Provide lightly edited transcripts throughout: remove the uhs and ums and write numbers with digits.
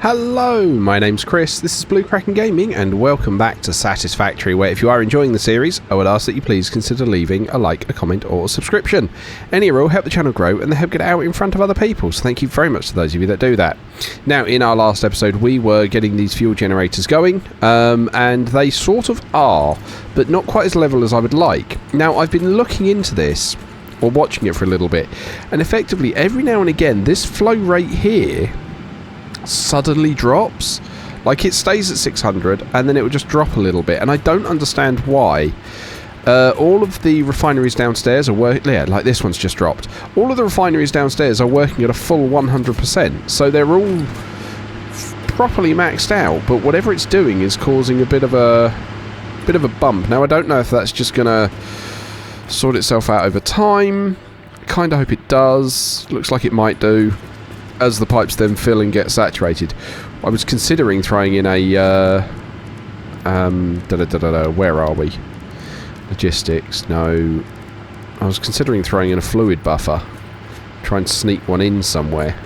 Hello, my name's Chris, this is Blue Kraken Gaming, and welcome back to Satisfactory, where if you are enjoying the series, I would ask that you please consider leaving a like, a comment, or a subscription. Any will help the channel grow and they help get it out in front of other people, so thank you very much to those of you that do that. Now, in our last episode, we were getting these fuel generators going, and they sort of are, but not quite as level as I would like. Now, I've been looking into this, or watching it for a little bit, and effectively, every now and again, this flow rate here suddenly drops. Like, it stays at 600 and then it will just drop a little bit, and I don't understand why. All of the refineries downstairs are working, yeah, like this one's just dropped. All of the refineries downstairs are working at a full 100%, so they're all properly maxed out, but whatever it's doing is causing a bit of a bump. Now, I don't know if that's just gonna sort itself out over time. Kind of hope it does. Looks like it might do, as the pipes then fill and get saturated. I was considering throwing in a where are we? Logistics, no. I was considering throwing in a fluid buffer. Try and sneak one in somewhere.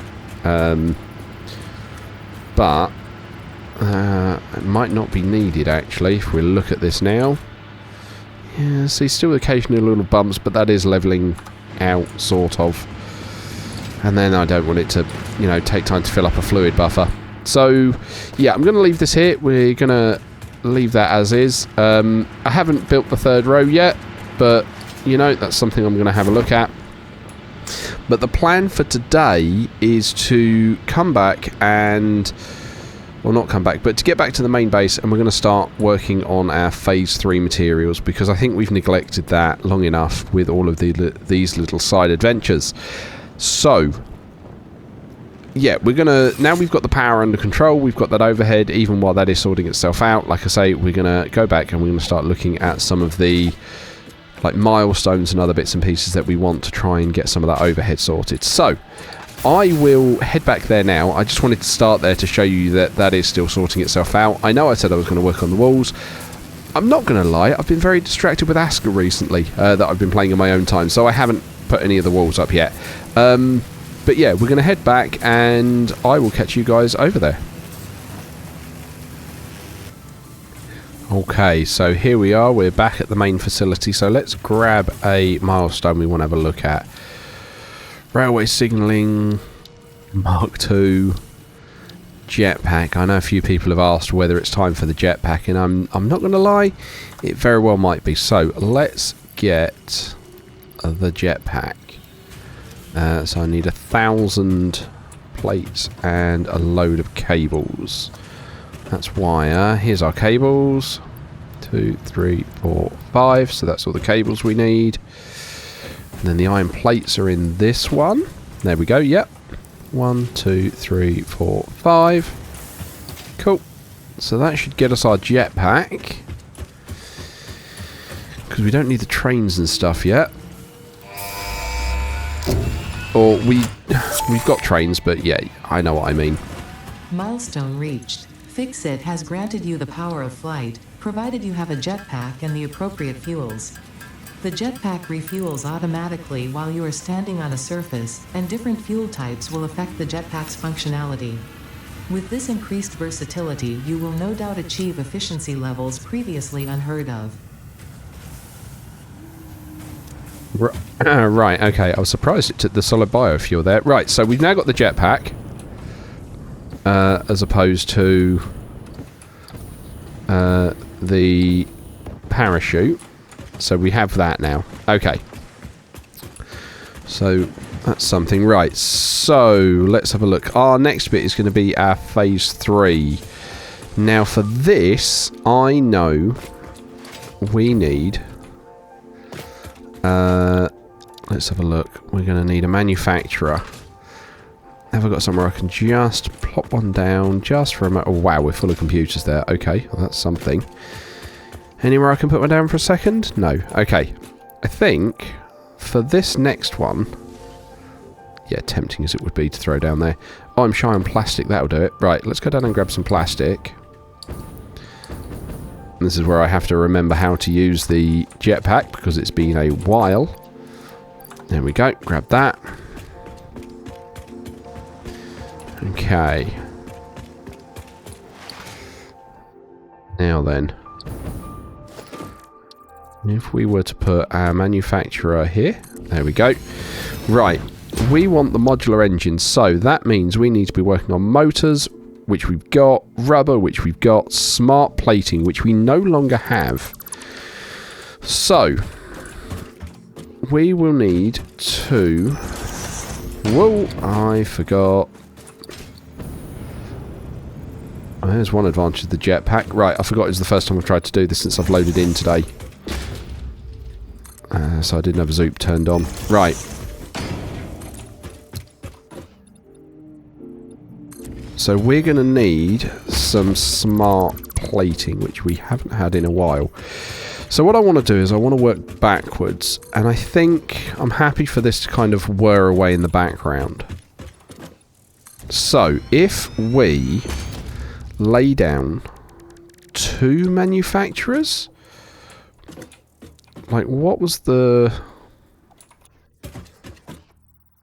But it might not be needed, actually, if we look at this now. Yeah, see, still occasionally little bumps, but that is levelling out, sort of. And then I don't want it to, you know, take time to fill up a fluid buffer. So, yeah, I'm going to leave this here. We're going to leave that as is. I haven't built the third row yet, but, you know, that's something I'm going to have a look at. But the plan for today is to come back and, well, not come back, but to get back to the main base, and we're going to start working on our Phase 3 materials, because I think we've neglected that long enough with all of these little side adventures. So, yeah, we're going to, now we've got the power under control, we've got that overhead, even while that is sorting itself out, like I say, we're going to go back and we're going to start looking at some of the, like, milestones and other bits and pieces that we want to try and get some of that overhead sorted. So, I will head back there now. I just wanted to start there to show you that that is still sorting itself out. I know I said I was going to work on the walls. I'm not going to lie, I've been very distracted with Asker recently, that I've been playing in my own time, so I haven't put any of the walls up yet. But yeah, we're going to head back and I will catch you guys over there. Okay, so here we are, we're back at the main facility, so let's grab a milestone we want to have a look at. Railway signalling, Mark II, jetpack. I know a few people have asked whether it's time for the jetpack, and I'm not going to lie, it very well might be. So let's get the jetpack. So I need 1,000 plates and a load of cables. That's wire. Here's our cables. 2, 3, 4, 5. So that's all the cables we need. And then the iron plates are in this one. There we go. Yep. 1, 2, 3, 4, 5. Cool. So that should get us our jetpack, because we don't need the trains and stuff yet. Or we've got trains, but yeah, I know what I mean. Milestone reached. Fixit has granted you the power of flight, provided you have a jetpack and the appropriate fuels. The jetpack refuels automatically while you are standing on a surface, and different fuel types will affect the jetpack's functionality. With this increased versatility, you will no doubt achieve efficiency levels previously unheard of. Right, okay, I was surprised it took the solid biofuel there. Right, so we've now got the jetpack, as opposed to the parachute. So we have that now. Okay. So that's something. Right, so let's have a look. Our next bit is going to be our Phase 3. Now for this, I know we need... let's have a look. We're going to need a manufacturer. Have I got somewhere I can just plop one down just for a moment? Oh, wow, we're full of computers there. Okay, well, that's something. Anywhere I can put one down for a second? No. Okay. I think for this next one... Yeah, tempting as it would be to throw down there. Oh, I'm shy on plastic. That'll do it. Right, let's go down and grab some plastic. This is where I have to remember how to use the jetpack, because it's been a while. There we go. Grab that. Okay. Now then. If we were to put our manufacturer here. There we go. Right. We want the modular engine. So that means we need to be working on motors, which we've got. Rubber, which we've got. Smart plating, which we no longer have. So we will need to... Whoa, I forgot. There's one advantage of the jetpack. Right, I forgot it was the first time I've tried to do this since I've loaded in today. So I didn't have a zoop turned on. Right. So we're going to need some smart plating, which we haven't had in a while. So what I want to do is I want to work backwards, and I think I'm happy for this to kind of whir away in the background. So if we lay down 2 manufacturers, like what was the...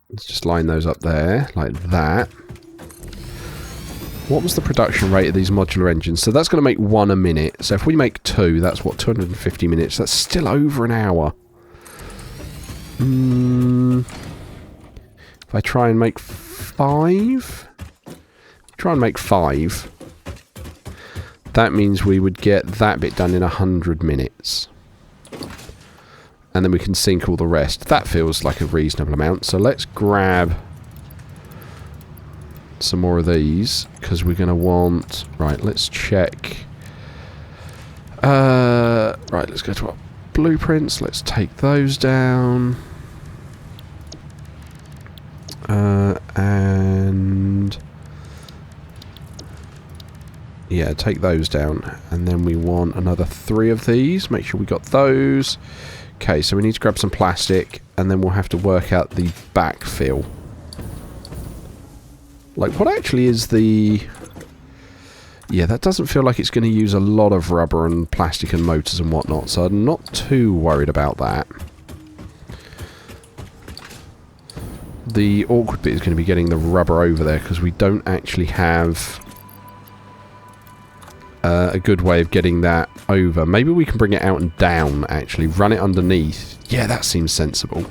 Let's just line those up there, like that. What was the production rate of these modular engines? So that's going to make 1 a minute. So if we make 2, that's what, 250 minutes. That's still over an hour. If I try and make 5... Try and make 5. That means we would get that bit done in 100 minutes. And then we can sync all the rest. That feels like a reasonable amount. So let's grab some more of these, because we're going to want... Right, let's check. Right, let's go to our blueprints. Let's take those down. And... Yeah, take those down. And then we want another 3 of these. Make sure we got those. Okay, so we need to grab some plastic, and then we'll have to work out the backfill. Like, what actually is the... Yeah, that doesn't feel like it's going to use a lot of rubber and plastic and motors and whatnot, so I'm not too worried about that. The awkward bit is going to be getting the rubber over there, because we don't actually have a good way of getting that over. Maybe we can bring it out and down, actually. Run it underneath. Yeah, that seems sensible.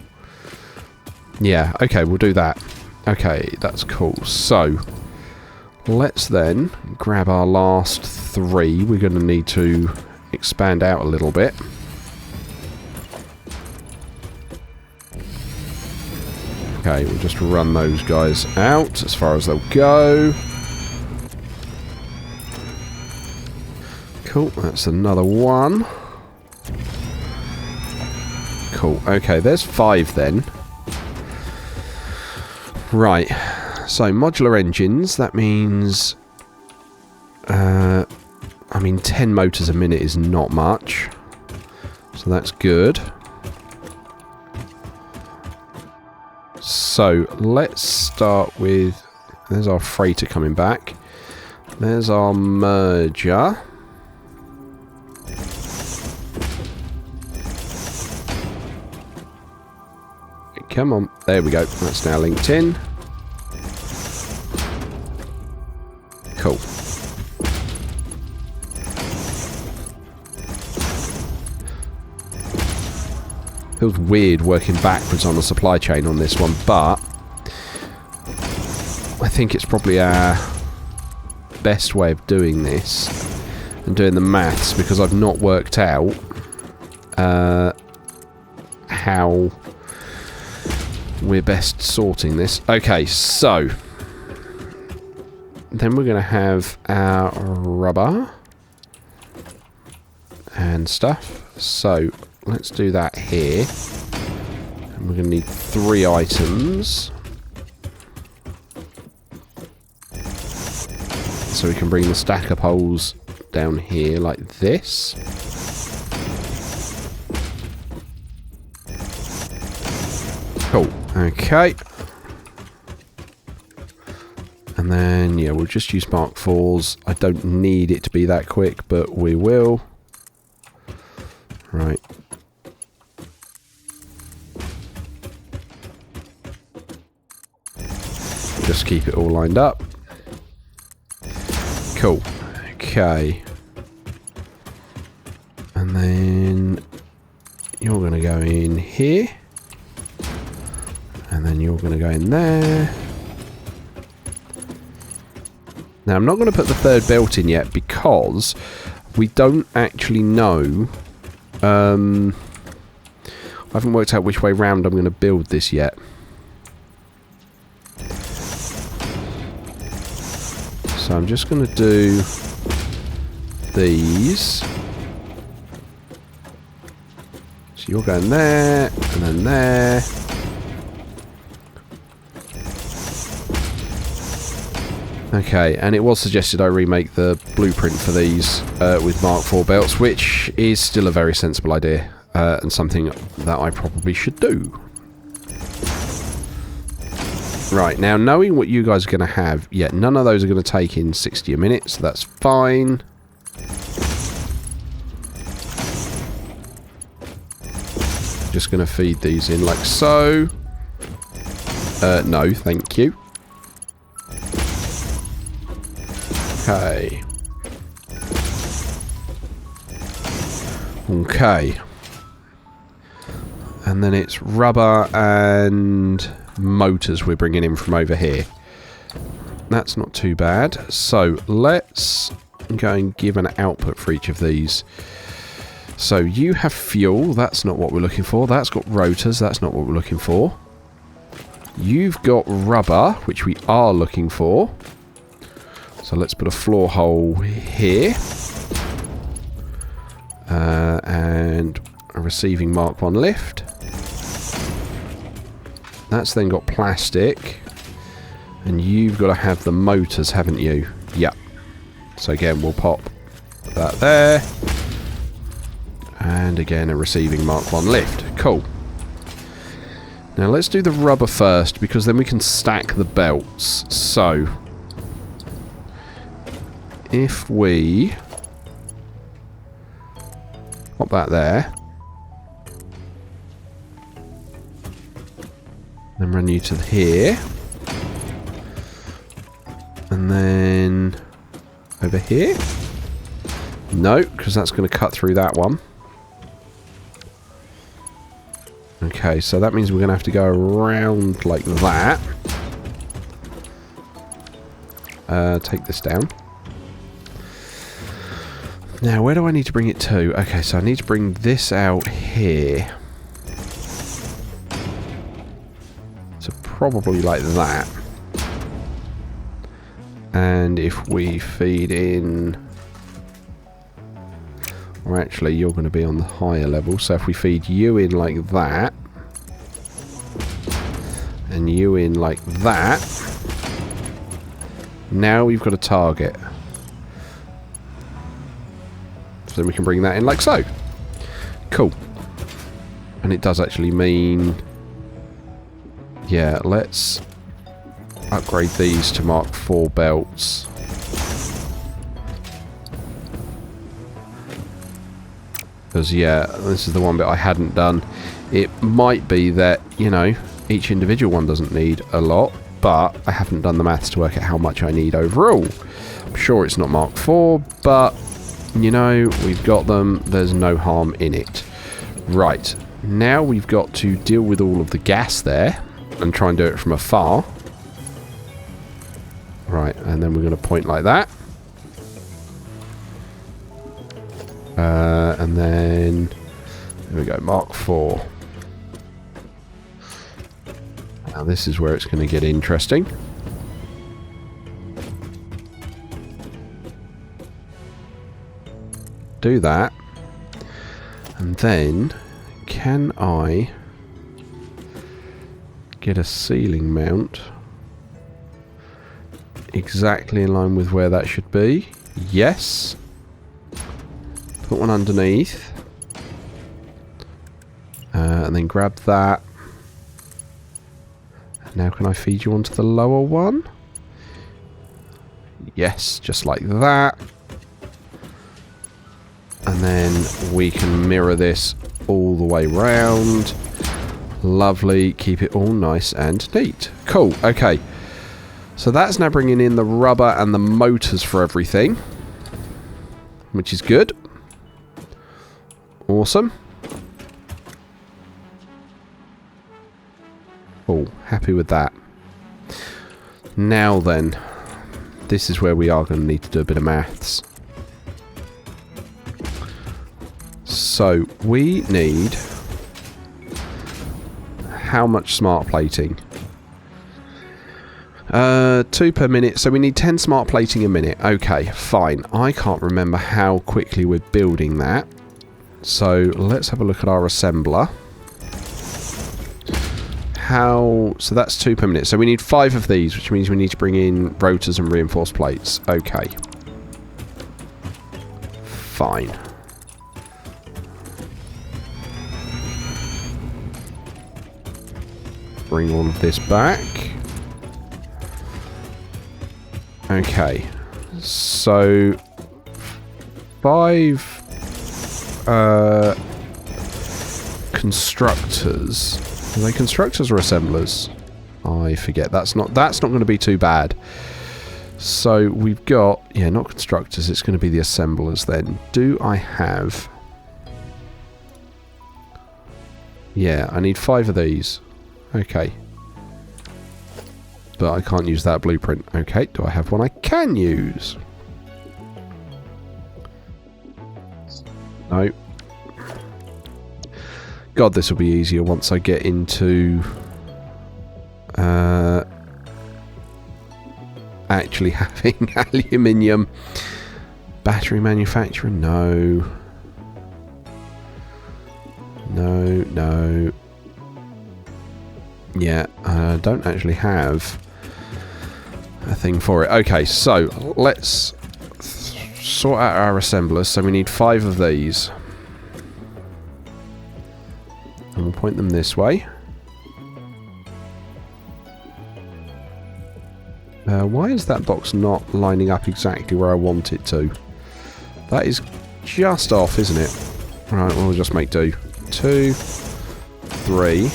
Yeah, okay, we'll do that. Okay, that's cool. So, let's then grab our last 3. We're going to need to expand out a little bit. Okay, we'll just run those guys out as far as they'll go. Cool, that's another 1. Cool, okay, there's 5 then. Right, so modular engines, that means... I mean, 10 motors a minute is not much. So that's good. So, let's start with... There's our freighter coming back. There's our merger. Come on. There we go. That's now linked in. Cool. Feels weird working backwards on the supply chain on this one, but I think it's probably our best way of doing this and doing the maths, because I've not worked out how we're best sorting this. Okay, so then we're going to have our rubber and stuff. So let's do that here. And we're going to need 3 items. So we can bring the stack of poles down here like this. Cool. Okay. And then, yeah, we'll just use Mark 4s. I don't need it to be that quick, but we will. Right. Just keep it all lined up. Cool. Okay. And then you're going to go in here. And then you're going to go in there. Now, I'm not going to put the third belt in yet because we don't actually know. I haven't worked out which way round I'm going to build this yet. So I'm just going to do these. So you're going there, and then there. Okay, and it was suggested I remake the blueprint for these with Mark IV belts, which is still a very sensible idea, and something that I probably should do. Right, now knowing what you guys are going to have, yeah, none of those are going to take in 60 a minute, so that's fine. Just going to feed these in like so. No, thank you. Okay. Okay. And then it's rubber and motors we're bringing in from over here. That's not too bad. So let's go and give an output for each of these. So you have fuel. That's not what we're looking for. That's got rotors. That's not what we're looking for. You've got rubber, which we are looking for. So let's put a floor hole here. And a receiving Mark 1 lift. That's then got plastic. And you've got to have the motors, haven't you? Yep. So again, we'll pop that there. And again, a receiving Mark 1 lift. Cool. Now let's do the rubber first, because then we can stack the belts. So if we pop that there, then run you to here, and then over here. No, because that's going to cut through that one. Okay, so that means we're going to have to go around like that. Take this down. Now, where do I need to bring it to? Okay, so I need to bring this out here. So probably like that. And if we feed in... Or actually, you're going to be on the higher level. So if we feed you in like that. And you in like that. Now we've got a target. So then we can bring that in like so. Cool. And it does actually mean... Yeah, let's upgrade these to Mark IV belts. Because, yeah, this is the one bit I hadn't done. It might be that, you know, each individual one doesn't need a lot, but I haven't done the maths to work out how much I need overall. I'm sure it's not Mark IV, but, you know, we've got them. There's no harm in it. Right. Now we've got to deal with all of the gas there and try and do it from afar. Right, and then we're going to point like that. And then, there we go, Mark IV. Now this is where it's going to get interesting. Do that. And then, can I get a ceiling mount exactly in line with where that should be? Yes. Put one underneath. And then grab that. Now can I feed you onto the lower one? Yes, just like that. And then we can mirror this all the way round. Lovely. Keep it all nice and neat. Cool. Okay. So that's now bringing in the rubber and the motors for everything, which is good. Awesome. Oh, happy with that. Now then, this is where we are going to need to do a bit of maths. So, we need... how much smart plating? 2 per minute, so we need 10 smart plating a minute. Okay, fine. I can't remember how quickly we're building that. So, let's have a look at our assembler. So that's 2 per minute. So we need 5 of these, which means we need to bring in rotors and reinforced plates. Okay. Fine. Bring all of this back. Okay. So 5 constructors. Are they constructors or assemblers? I forget. That's not going to be too bad. So we've got... yeah, not constructors. It's going to be the assemblers then. Do I have... yeah, I need 5 of these. Okay. But I can't use that blueprint. Okay, do I have one I can use? No. God, this will be easier once I get into actually having aluminium. Battery manufacturer, no. No. Yeah, I don't actually have a thing for it. Okay, so let's sort out our assemblers. So we need 5 of these. And we'll point them this way. Why is that box not lining up exactly where I want it to? That is just off, isn't it? Right, we'll just make do. 2, 3.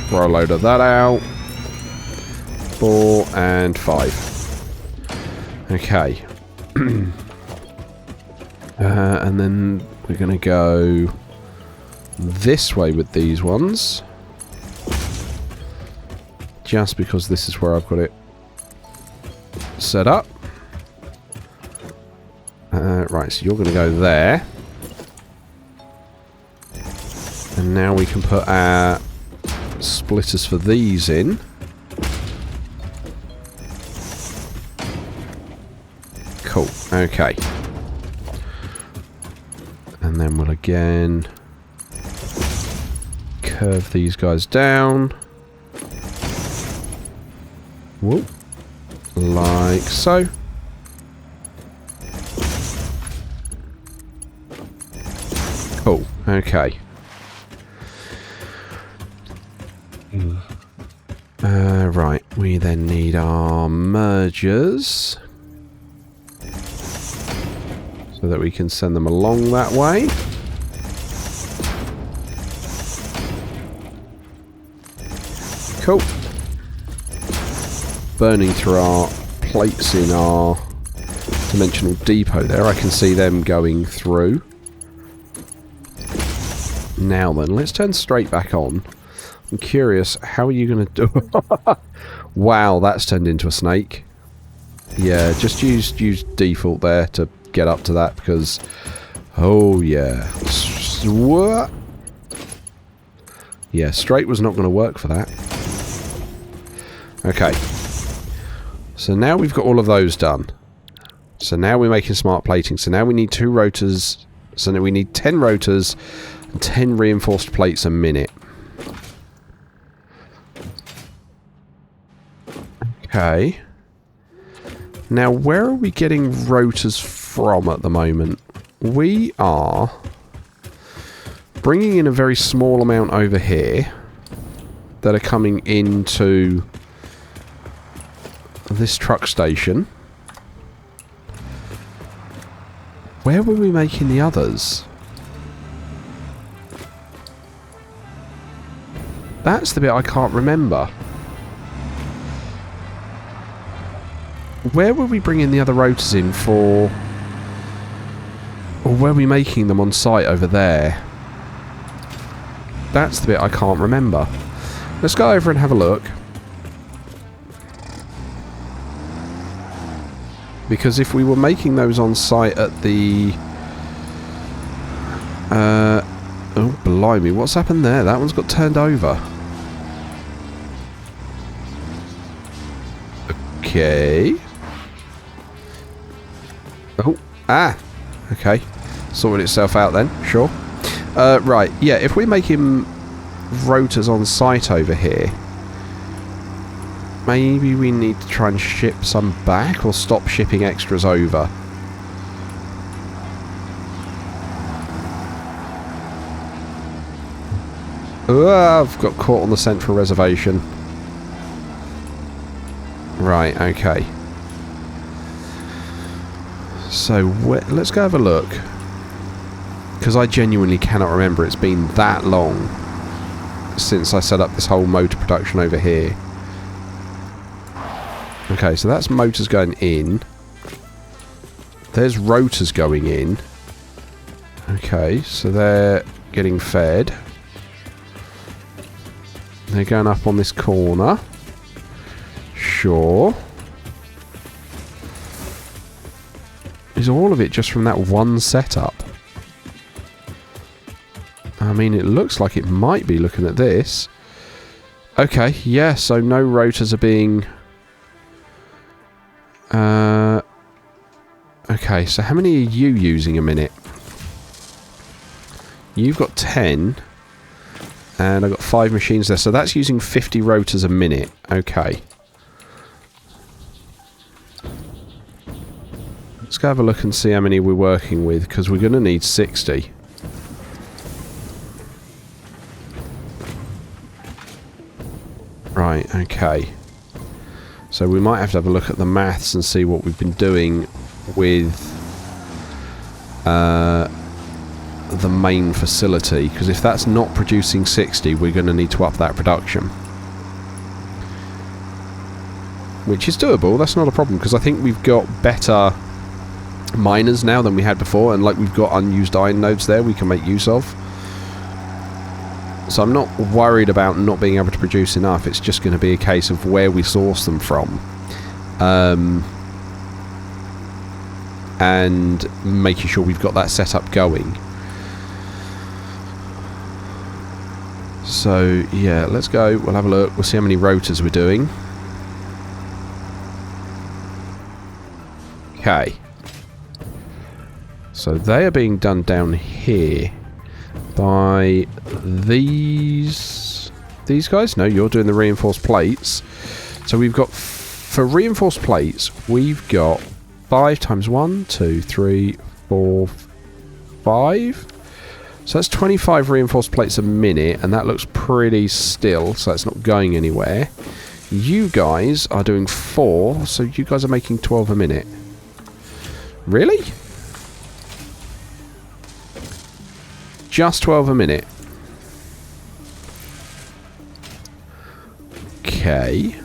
Throw a load of that out. 4 and 5. Okay. And then we're going to go this way with these ones. Just because this is where I've got it set up. Right, so you're going to go there. And now we can put our splitters for these in. Cool, okay. And then we'll again curve these guys down. Whoop. Like so. Cool, okay. Right, we then need our mergers so that we can send them along that way. Cool. Burning through our plates in our dimensional depot there. I can see them going through. Now then, let's turn straight back on. I'm curious, how are you going to do... Wow, that's turned into a snake. Yeah, just use default there to get up to that because... oh, yeah. What? Yeah, straight was not going to work for that. Okay. So now we've got all of those done. So now we're making smart plating. So now we need 2 rotors. So now we need 10 rotors and 10 reinforced plates a minute. Okay. Now, where are we getting rotors from at the moment? We are bringing in a very small amount over here that are coming into this truck station. Where were we making the others? That's the bit I can't remember. Where were we bringing the other rotors in for Or were we making them on site over there? That's the bit I can't remember. Let's go over and have a look. Because if we were making those on site at the... oh, blimey. What's happened there? That one's got turned over. Okay. Oh. Ah. Okay. Sorted itself out then. Sure. Right. Yeah, if we're making rotors on site over here, maybe we need to try and ship some back or stop shipping extras over. I've got caught on the central reservation. Right, okay. So, let's go have a look. Because I genuinely cannot remember. It's been that long since I set up this whole motor production over here. Okay, so that's motors going in. There's rotors going in. Okay, so they're getting fed. They're going up on this corner. Sure. Is all of it just from that one setup? I mean, it looks like it might be looking at this. Okay, yeah, so no rotors are being... okay, so how many are you using a minute? You've got 10. And I've got 5 machines there, so that's using 50 rotors a minute. Okay. Let's go have a look and see how many we're working with, because we're going to need 60. Right, okay. So we might have to have a look at the maths and see what we've been doing with the main facility, because if that's not producing 60, we're going to need to up that production. Which is doable, that's not a problem, because I think we've got better miners now than we had before, and like we've got unused iron nodes there we can make use of. So I'm not worried about not being able to produce enough. It's just going to be a case of where we source them from. And making sure we've got that setup going. So, yeah, let's go. We'll have a look. We'll see how many rotors we're doing. Okay. So they are being done down here by these guys. No, you're doing the reinforced plates. So we've got, for reinforced plates, we've got 5 times 1, 2, 3, 4, 5. So that's 25 reinforced plates a minute, and that looks pretty still, so that's not going anywhere. You guys are doing 4, so you guys are making 12 a minute. Really? Just 12 a minute. Okay.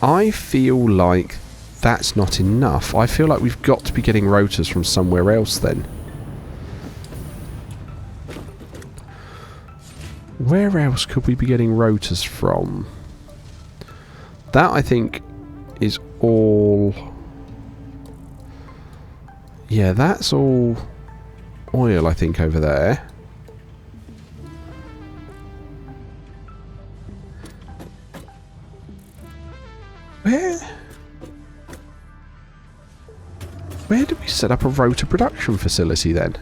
I feel like that's not enough. I feel like we've got to be getting rotors from somewhere else then. Where else could we be getting rotors from? That, I think, is all... Yeah, that's all oil, I think, over there. Where did we set up a rotor production facility then?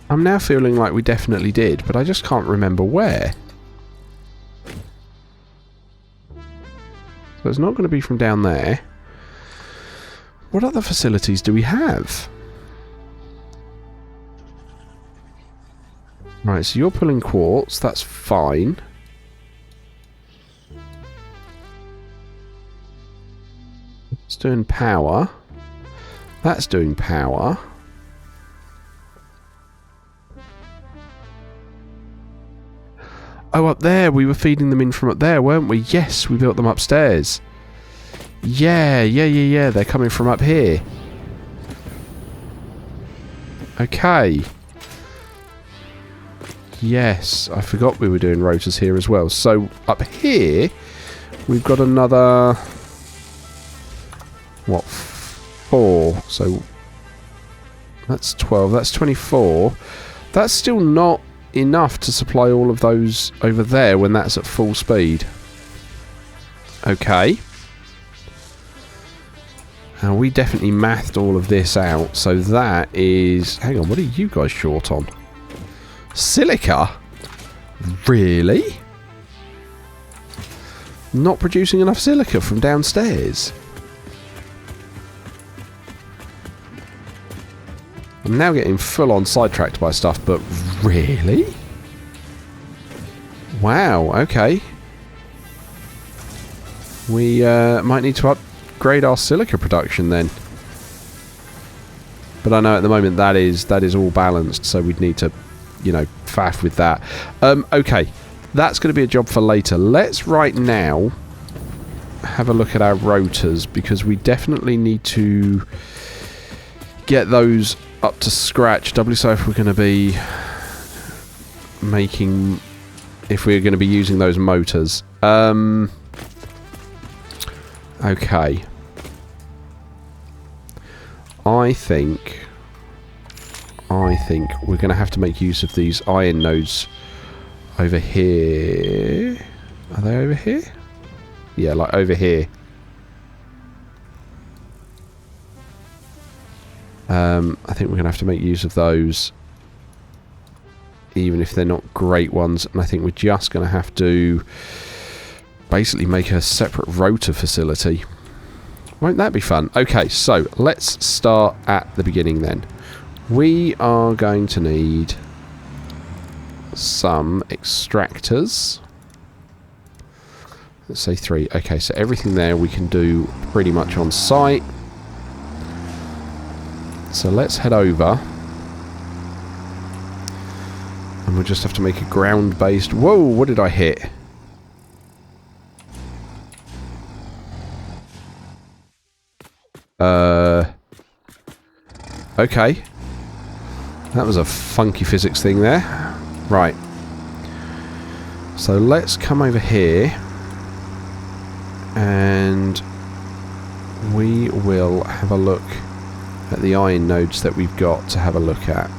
I'm now feeling like we definitely did, but I just can't remember where. So it's not going to be from down there. What other facilities do we have? Right, so you're pulling quartz, that's fine. It's doing power. That's doing power. Oh, up there. We were feeding them in from up there, weren't we? Yes, we built them upstairs. Yeah. They're coming from up here. Okay. Yes, I forgot we were doing rotors here as well. So, up here, we've got another... What? 4. So, that's 12. That's 24. That's still not enough to supply all of those over there when that's at full speed. Okay. Now, we definitely mathed all of this out. So, that is... Hang on, what are you guys short on? Silica? Really? Not producing enough silica from downstairs? I'm now getting full on sidetracked by stuff, but really? Wow, okay. We might need to upgrade our silica production then. But I know at the moment that is all balanced, so we'd need to, you know, faff with that. Okay, that's going to be a job for later. Let's right now have a look at our rotors, because we definitely need to get those up to scratch, doubly so if we're going to be making, if we're going to be using those motors. Okay. I think we're going to have to make use of these iron nodes over here. Are they over here? Yeah, like over here. I think we're going to have to make use of those, even if they're not great ones. And I think we're just going to have to basically make a separate rotor facility. Won't that be fun? Okay, so let's start at the beginning then. We are going to need some extractors. Let's say 3. Okay, so everything there we can do pretty much on site. So let's head over. And we'll just have to make a ground-based... Whoa, what did I hit? Okay. That was a funky physics thing there. Right. So let's come over here. And we will have a look at the iron nodes that we've got to have a look at.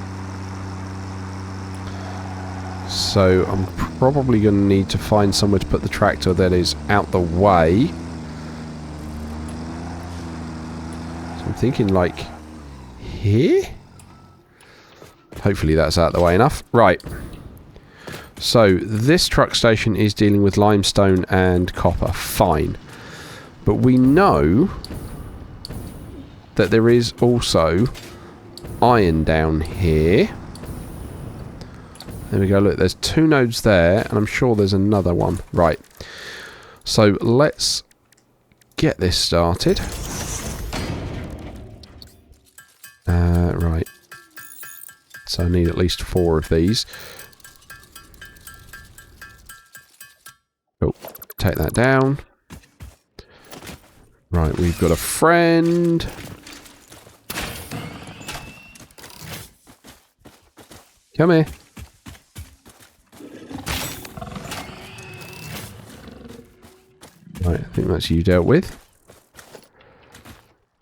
So I'm probably going to need to find somewhere to put the tractor that is out the way. So I'm thinking like here? Hopefully that's out the way enough. Right. So this truck station is dealing with limestone and copper. Fine. But we know that there is also iron down here. There we go, look, there's 2 nodes there, and I'm sure there's another one. Right. So let's get this started. Right. So I need at least 4 of these. Oh, take that down. Right, we've got a friend. Come here. Right, I think that's you dealt with.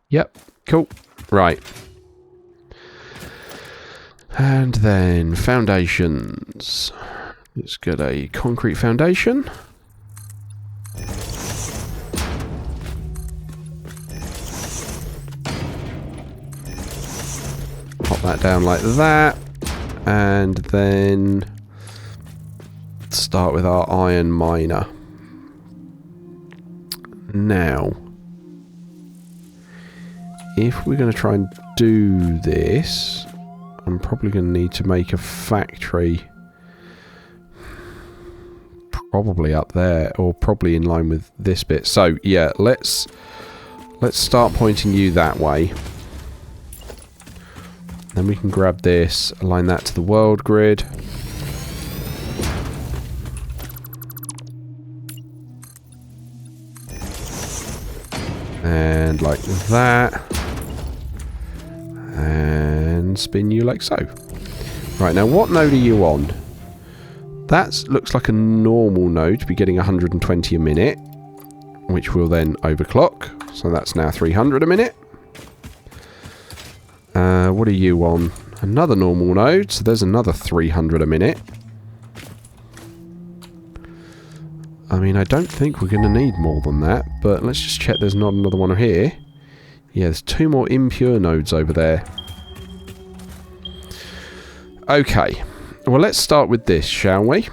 Yep, cool. Right. And then foundations. Let's get a concrete foundation. Pop that down like that. And then start with our iron miner. Now, if we're going to try and do this, I'm probably going to need to make a factory probably up there, or probably in line with this bit. So yeah, let's start pointing you that way. Then we can grab this, align that to the world grid. And like that. And spin you like so. Right, now what node are you on? That looks like a normal node to be getting 120 a minute, which will then overclock. So that's now 300 a minute. What are you on? Another normal node, so there's another 300 a minute. I mean, I don't think we're going to need more than that, but let's just check there's not another one here. Yeah, there's 2 more impure nodes over there. Okay, well let's start with this, shall we?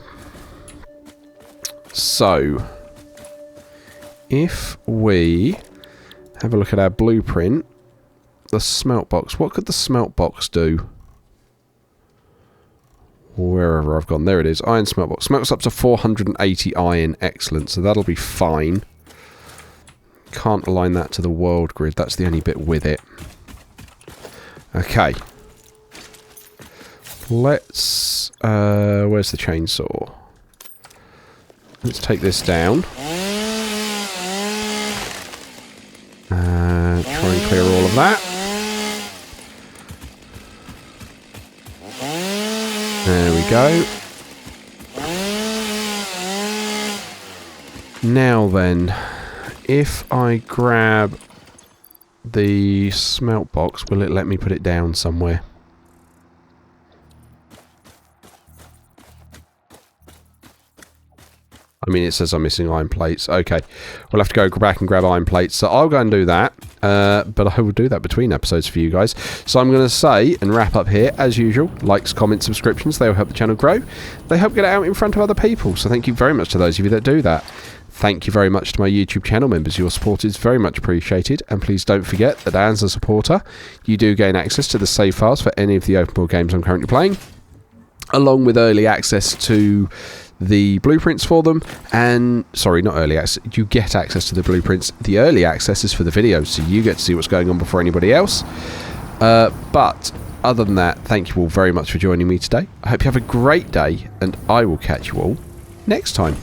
So, if we have a look at our blueprint, the smelt box, what could the smelt box do? Wherever I've gone, there it is, iron smelt box. Smelts up to 480 iron, excellent, so that'll be fine. Can't align that to the world grid, that's the only bit with it. Okay. Let's, where's the chainsaw? Let's take this down. Try and clear all of that. There we go. Now then, if I grab the smelt box, will it let me put it down somewhere? I mean, it says I'm missing iron plates. Okay, we'll have to go back and grab iron plates. So I'll go and do that. But I will do that between episodes for you guys. So I'm going to say and wrap up here, as usual. Likes, comments, subscriptions. They will help the channel grow. They help get it out in front of other people. So thank you very much to those of you that do that. Thank you very much to my YouTube channel members. Your support is very much appreciated. And please don't forget that as a supporter, you do gain access to the save files for any of the open world games I'm currently playing, along with early access to the blueprints for them. And sorry, not early access, you get access to the blueprints. The early access is for the videos, so you get to see what's going on before anybody else. But other than that, thank you all very much for joining me today. I hope you have a great day, and I will catch you all next time.